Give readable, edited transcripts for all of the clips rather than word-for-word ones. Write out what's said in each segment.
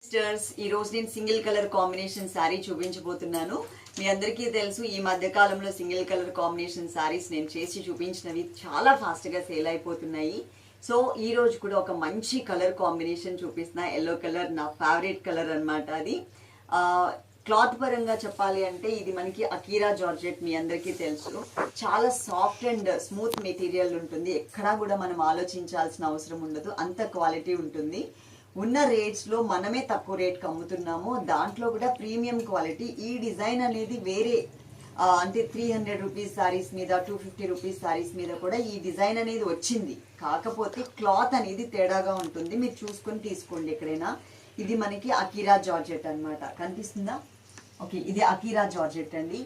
Sisters ఈ రోజు నేను సింగిల్ కలర్ కాంబినేషన్ శారీ చూపించబోతున్నాను. మీ అందరికీ తెలుసు ఈ మధ్య కాలంలో సింగిల్ కలర్ కాంబినేషన్ శారీస్ నేను చేసి చూపించినవి చాలా ఫాస్ట్ గా సేల్ అయిపోతున్నాయి. సో ఈ రోజు కూడా ఒక మంచి కలర్ కాంబినేషన్ చూపిస్తున్నా. ఎల్లో కలర్ నా ఫేవరెట్ కలర్ అన్నమాట. అది క్లాత్ పరంగా చెప్పాలి అంటే ఇది మనకి అకీరా జార్జెట్, మీ అందరికీ తెలుసు. చాలా సాఫ్ట్ అండ్ స్మూత్ మెటీరియల్ ఉంటుంది. ఎక్కడా కూడా మనం ఆలోచించాల్సిన అవసరం ఉండదు, అంత క్వాలిటీ ఉంటుంది. ఉన్న రేట్స్లో మనమే తక్కువ రేట్కి అమ్ముతున్నాము, దాంట్లో కూడా ప్రీమియం క్వాలిటీ. ఈ డిజైన్ అనేది వేరే అంటే 300 రూపీస్ శారీస్ మీద, 250 రూపీస్ శారీస్ మీద కూడా ఈ డిజైన్ అనేది వచ్చింది. కాకపోతే క్లాత్ అనేది తేడాగా ఉంటుంది, మీరు చూసుకొని తీసుకోండి ఎక్కడైనా. ఇది మనకి అకీరా జార్జెట్ అన్నమాట. కనిపిస్తుందా? ఓకే, ఇది అకీరా జార్జెట్ అండి.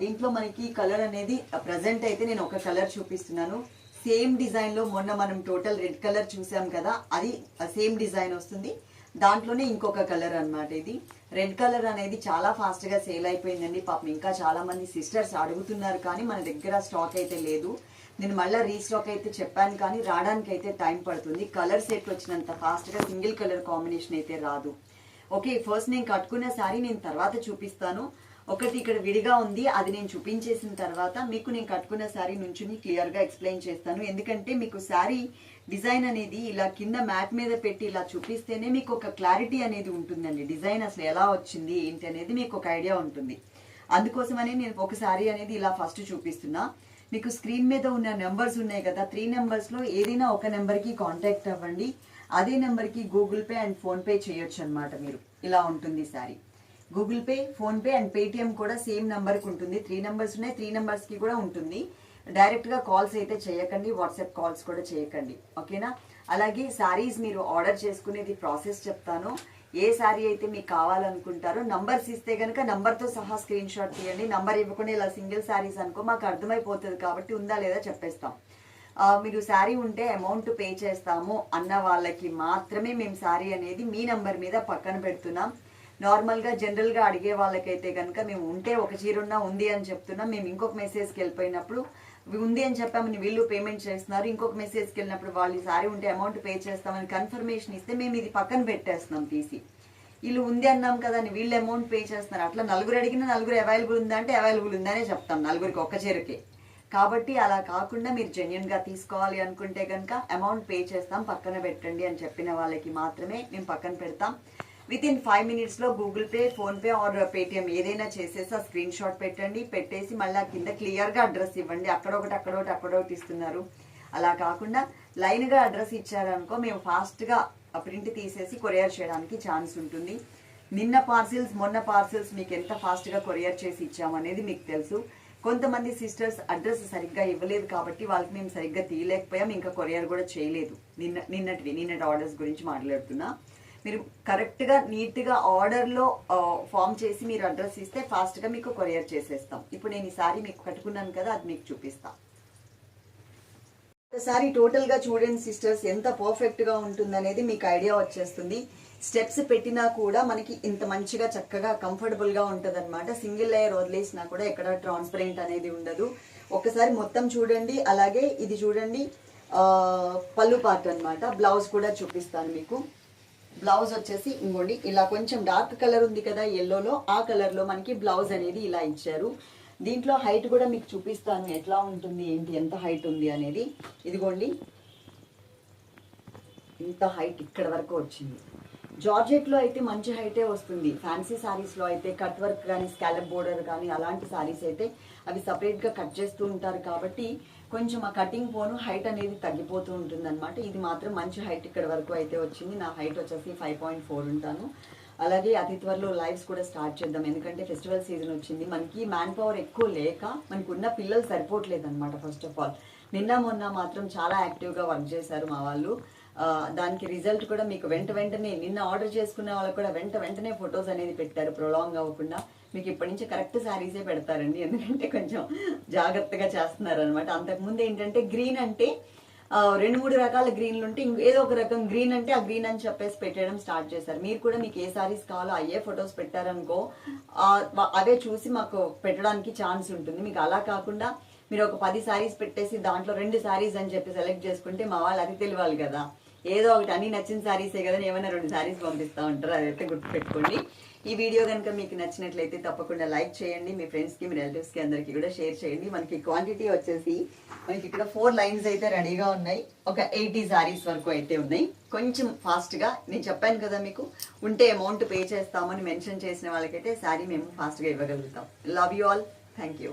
దీంట్లో మనకి కలర్ అనేది ప్రజెంట్ అయితే నేను ఒక కలర్ చూపిస్తున్నాను. సేమ్ డిజైన్ లో మొన్న మనం టోటల్ రెడ్ కలర్ చూసాం కదా, అది సేమ్ డిజైన్ వస్తుంది. దాంట్లోనే ఇంకొక కలర్ అన్నమాట. ఇది రెడ్ కలర్ అనేది చాలా ఫాస్ట్ గా సేల్ అయిపోయిందండి. పాపం ఇంకా చాలా మంది సిస్టర్స్ అడుగుతున్నారు, కానీ మన దగ్గర స్టాక్ అయితే లేదు. నేను మళ్ళీ రీస్టాక్ అయితే చెప్పాను, కానీ రావడానికి అయితే టైం పడుతుంది. కలర్ సెట్ వచ్చినంత ఫాస్ట్ గా సింగిల్ కలర్ కాంబినేషన్ అయితే రాదు. ఓకే, ఫస్ట్ నేను కట్టుకున్న శారీ నేను తర్వాత చూపిస్తాను. ఒకటి ఇక్కడ విడిగా ఉంది, అది నేను చూపించేసిన తర్వాత మీకు నేను కట్టుకున్న శారీ నుంచి క్లియర్ గా ఎక్స్ప్లెయిన్ చేస్తాను. ఎందుకంటే మీకు శారీ డిజైన్ అనేది ఇలా కింద మ్యాట్ మీద పెట్టి ఇలా చూపిస్తేనే మీకు ఒక క్లారిటీ అనేది ఉంటుందండి. డిజైన్ అసలు ఎలా వచ్చింది ఏంటి అనేది మీకు ఒక ఐడియా ఉంటుంది. అందుకోసమని నేను ఒక శారీ అనేది ఇలా ఫస్ట్ చూపిస్తున్నా. మీకు స్క్రీన్ మీద ఉన్న నెంబర్స్ ఉన్నాయి కదా, 3 నెంబర్స్ లో ఏదైనా ఒక నెంబర్ కి కాంటాక్ట్ అవ్వండి. అదే నెంబర్ కి Google pay and phone pay చేయొచ్చు అనమాట. మీరు ఇలా ఉంటుంది sari. Google pay, phone pay and Paytm కూడా సేమ్ నెంబర్కి ఉంటుంది. 3 నెంబర్స్ ఉన్నాయి, 3 నెంబర్స్ కి కూడా ఉంటుంది. డైరెక్ట్ గా కాల్స్ అయితే చేయకండి, వాట్సాప్ కాల్స్ కూడా చేయకండి, ఓకేనా? అలాగే శారీస్ మీరు ఆర్డర్ చేసుకునేది ప్రాసెస్ చెప్తాను. ఏ శారీ అయితే మీకు కావాలనుకుంటారో నంబర్స్ ఇస్తే కనుక నంబర్తో సహా స్క్రీన్ షాట్ తీయండి. నంబర్ ఇవ్వకుండా ఇలా సింగిల్ శారీస్ అనుకో మాకు అర్థమైపోతుంది, కాబట్టి ఉందా లేదా చెప్పేస్తాం. మీరు శారీ ఉంటే అమౌంట్ పే చేస్తాము అన్న వాళ్ళకి మాత్రమే మేము శారీ అనేది మీ నంబర్ మీద పక్కన పెడుతున్నాం. నార్మల్గా జనరల్గా అడిగే వాళ్ళకైతే కనుక మేము ఉంటే ఒక చీర ఉన్నా ఉంది అని చెప్తున్నాం. మేము ఇంకొక మెసేజ్కి వెళ్ళిపోయినప్పుడు ఉంది అని చెప్పామని వీళ్ళు పేమెంట్ చేస్తున్నారు, ఇంకొక మెసేజ్కి వెళ్ళినప్పుడు వాళ్ళు శారీ ఉంటే అమౌంట్ పే చేస్తామని కన్ఫర్మేషన్ ఇస్తే మేము ఇది పక్కన పెట్టేస్తున్నాం తీసి. వీళ్ళు ఉంది అన్నాం కదా అని వీళ్ళు అమౌంట్ పే చేస్తున్నారు. అట్లా నలుగురు అడిగినా నలుగురు అవైలబుల్ ఉందా అంటే అవైలబుల్ ఉందనే చెప్తాం, నలుగురికి ఒక్క చీరకే. కాబట్టి అలా కాకుండా మీరు జెన్యున్ గా తీసుకోవాలి అనుకుంటే కనుక అమౌంట్ పే చేస్తాం, పక్కన పెట్టండి అని చెప్పిన వాళ్ళకి మాత్రమే మేము పక్కన పెడతాం. విత్-ఇన్ 5 minutes లో Google pay, phone pay are Paytm ఏదైనా చేసేసి ఆ స్క్రీన్ షాట్ పెట్టండి. పెట్టేసి మళ్ళీ కింద క్లియర్ గా అడ్రస్ ఇవ్వండి. అక్కడొకటి ఇస్తున్నారు. అలా కాకుండా లైన్ గా అడ్రస్ ఇచ్చారనుకో మేము ఫాస్ట్ గా ప్రింట్ తీసేసి కొరియర్ చేయడానికి ఛాన్స్ ఉంటుంది. నిన్న పార్సిల్స్, మొన్న పార్సిల్స్ మీకు ఎంత ఫాస్ట్ గా కొరియర్ చేసి ఇచ్చామనేది మీకు తెలుసు. కొంతమంది సిస్టర్స్ అడ్రస్ సరిగ్గా ఇవ్వలేదు కాబట్టి వాళ్ళకి మేము సరిగ్గా తీయలేకపోయాం, ఇంకా కొరియర్ కూడా చేయలేదు. నిన్నటి ఆర్డర్స్ గురించి మాట్లాడుతున్నా. మీరు కరెక్ట్గా నీట్గా ఆర్డర్లో ఫామ్ చేసి మీరు అడ్రస్ ఇస్తే ఫాస్ట్గా మీకు కొరియర్ చేసేస్తాం. ఇప్పుడు నేను ఈ సారీ మీకు కట్టుకున్నాను కదా, అది మీకు చూపిస్తాను. ఒకసారి టోటల్గా చూడండి సిస్టర్స్, ఎంత పర్ఫెక్ట్గా ఉంటుందనేది మీకు ఐడియా వచ్చేస్తుంది. స్టెప్స్ పెట్టినా కూడా మనకి ఇంత మంచిగా చక్కగా కంఫర్టబుల్గా ఉంటుంది అనమాట. సింగిల్ లేయర్ వదిలేసినా కూడా ఎక్కడ ట్రాన్స్పరెంట్ అనేది ఉండదు. ఒకసారి మొత్తం చూడండి. అలాగే ఇది చూడండి, పళ్ళు పార్ట్ అనమాట. బ్లౌజ్ కూడా చూపిస్తాను మీకు. బ్లౌజ్ వచ్చేసి ఇంకోండి ఇలా కొంచెం డార్క్ కలర్ ఉంది కదా ఎల్లోలో, ఆ కలర్లో మనకి బ్లౌజ్ అనేది ఇలా ఇచ్చారు. దీంట్లో హైట్ కూడా మీకు చూపిస్తాను ఎట్లా ఉంటుంది ఏంటి, ఎంత హైట్ ఉంది అనేది. ఇదిగోండి ఇంత హైట్ ఇక్కడ వరకు వచ్చింది. జార్జెట్లో అయితే మంచి హైటే వస్తుంది. ఫ్యాన్సీ శారీస్లో అయితే కట్ వర్క్ కానీ స్కాలప్ బోర్డర్ కానీ అలాంటి శారీస్ అయితే అవి సపరేట్గా కట్ చేస్తూ ఉంటారు, కాబట్టి కొంచెం ఆ కటింగ్ పోను హైట్ అనేది తగ్గిపోతూ ఉంటుంది అనమాట. ఇది మాత్రం మంచి హైట్ ఇక్కడ వరకు అయితే వచ్చింది. నా హైట్ వచ్చేసి 5.4 ఉంటాను. అలాగే అతి త్వరలో లైవ్స్ కూడా స్టార్ట్ చేద్దాం, ఎందుకంటే ఫెస్టివల్ సీజన్ వచ్చింది. మనకి మ్యాన్ పవర్ ఎక్కువ లేక మనకు ఉన్న పిల్లలు సరిపోవట్లేదు అనమాట. ఫస్ట్ ఆఫ్ ఆల్ నిన్న మొన్న మాత్రం చాలా యాక్టివ్గా వర్క్ చేశారు మా వాళ్ళు. దానికి రిజల్ట్ కూడా మీకు వెంటనే నిన్న ఆర్డర్ చేసుకున్న వాళ్ళకి కూడా వెంటనే ఫొటోస్ అనేది పెట్టారు. ప్రొలాంగ్ అవ్వకుండా మీకు ఇప్పటి నుంచి కరెక్ట్ శారీసే పెడతారండి, ఎందుకంటే కొంచెం జాగ్రత్తగా చేస్తున్నారు అనమాట. అంతకుముందు ఏంటంటే గ్రీన్ అంటే 2-3 రకాల గ్రీన్లు ఉంటే ఏదో ఒక రకం గ్రీన్ అంటే ఆ గ్రీన్ అని చెప్పేసి పెట్టడం స్టార్ట్ చేశారు. మీరు కూడా మీకు ఏ శారీస్ కావాలో అయ్యే ఫొటోస్ పెట్టారనుకో, అవే చూసి మాకు పెట్టడానికి ఛాన్స్ ఉంటుంది. మీకు అలా కాకుండా మీరు ఒక 10 శారీస్ పెట్టేసి దాంట్లో 2 శారీస్ అని చెప్పి సెలెక్ట్ చేసుకుంటే మా వాళ్ళు అది తెలియాలి కదా, ఏదో ఒకటి అన్ని నచ్చిన శారీసే కదా, ఏమైనా 2 శారీస్ పంపిస్తూ ఉంటారు, అదైతే గుర్తుపెట్టుకోండి. ఈ వీడియో కనుక మీకు నచ్చినట్లయితే తప్పకుండా లైక్ చేయండి, మీ ఫ్రెండ్స్కి మీ రిలేటివ్స్కి అందరికీ కూడా షేర్ చేయండి. మనకి క్వాంటిటీ వచ్చేసి మనకి ఇక్కడ 4 లైన్స్ అయితే రెడీగా ఉన్నాయి, ఒక 80 శారీస్ వరకు అయితే ఉన్నాయి. కొంచెం ఫాస్ట్గా నేను చెప్పాను కదా మీకు, ఉంటే అమౌంట్ పే చేస్తామని మెన్షన్ చేసిన వాళ్ళకైతే శారీ మేము ఫాస్ట్గా ఇవ్వగలుగుతాం. Love you all, thank you.